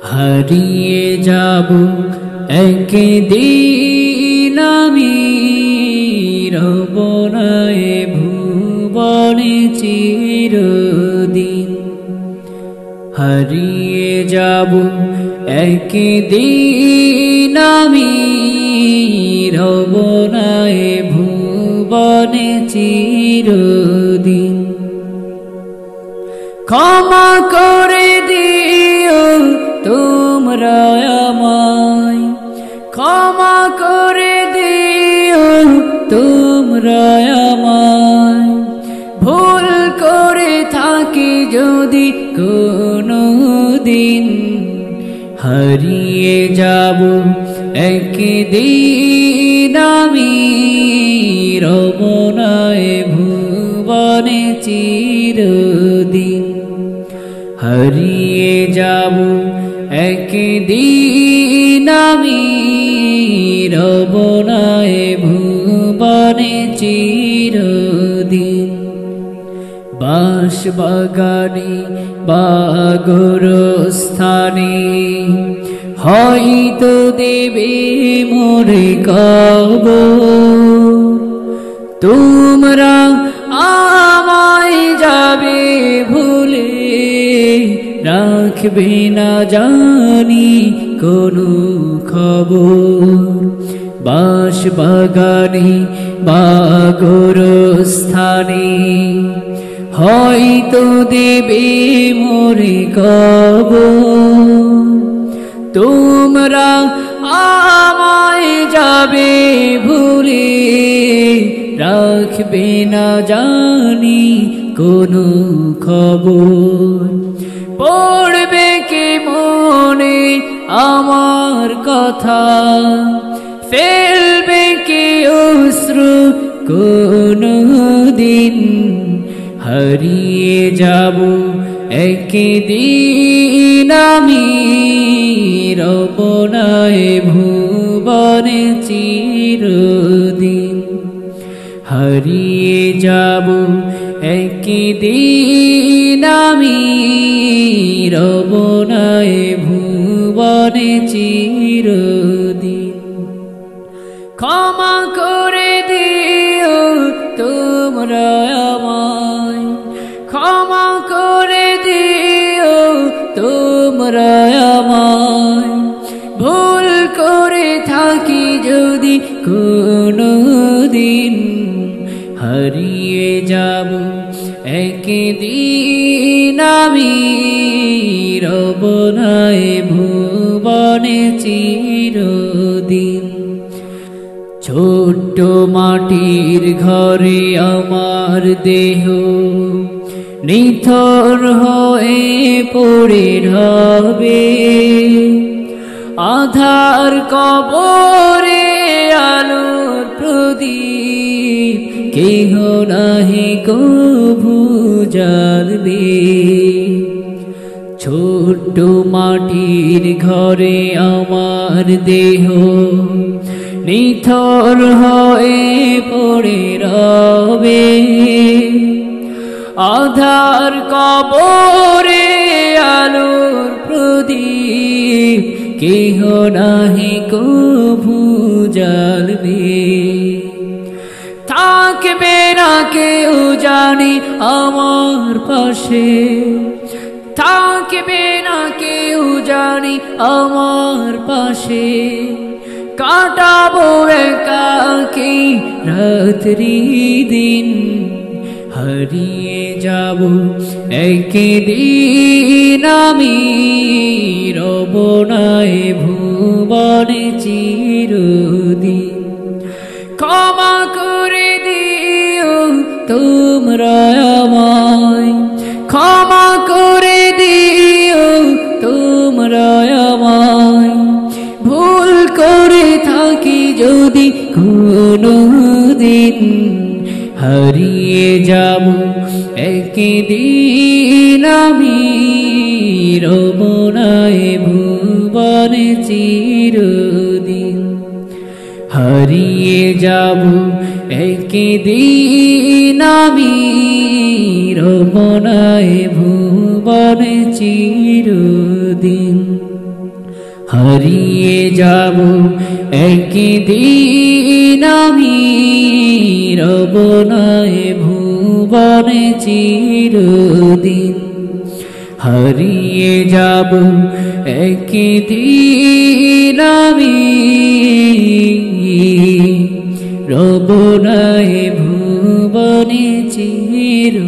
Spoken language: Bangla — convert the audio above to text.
হারিয়ে যাব একদিন আমি, রব না এ ভুবনে চিরদিন। হারিয়ে যাব একদিন আমি, রব না এ ভুবনে চিরদিন। ক্ষমা করে দিও তোমরা আমায়, ক্ষমা করে দিও তোমরা আমায়। ভুল করে থাকি যদি কোনো দিন, হারিয়ে যাব একদিন আমি, রব না এ ভুবনে চিরদিন। হারিয়ে যাব একদিন আমি, রব না এ ভুবনে চিরদিন। বাঁশবাগানে বা গোরস্থানে হয়তো দেবে মোরে কবর। তোমরা আমায় যাবে ভুলে, রাখবে না জানি কোনো খবর। বাঁশবাগানে বা গোরস্থানে হয়তো দেবে মোরে কবর। তোমরা আমায় যাবে ভুলে, রাখবে না জানি কোনো খবর। পড়বে কে মনে আমার কথা, ফেলবে কে অশ্রু কোনো দিন। হারিয়ে যাব একদিন আমি, রব না এ ভুবনে চিরদিন। হারিয়ে যাব একদিন আমি, রব না এ ভুবনে চিরদিন। ক্ষমা করে দিও তোমরা আমায়, ক্ষমা করে দিও তোমরা আমায়। ভুল করে থাকি যদি কোনো দিন, হারিয়ে যাব একদিন আমি, রব না এ ভুবনে চিরদিন। ছোট্ট মাটির ঘরে আমার দেহ নিথর হয়ে পড়ে রবে। আধার কবরে আলোর প্রদীপ কেহ নাহি কভু জ্বালবে। ছোট্ট মাটির ঘরে আমার দেহ নিথর হয়ে পড়ে রবে। আধার কবরে আলোর প্রদীপ কেহ নাহি কভু জ্বালবে। থাকবে না কেউ জানি আমার পাশে, থাকবে না কেউ জানি আমার পাশে। কাটাবো একাকী রাত্রি দিন, হারিয়ে যাব একদিন আমি, রব না এ ভুবনে চিরদিন। ক্ষমা করে দিও তোমরা আমায়, ক্ষমা করে দিও তোমরা আমায়। ভুল করে থাকি যদি কোনো দিন, হারিয়ে যাব একদিন আমি, রব না এ ভুবনে চিরদিন। হারিয়ে যাব একদিন আমি, রব না এ ভুবনে চিরদিন। হারিয়ে যাব একদিন আমি, রব না এ ভুবনে চিরদিন। হারিয়ে যাব একদিন আমি, রব না এ ভুবনে চিরদিন।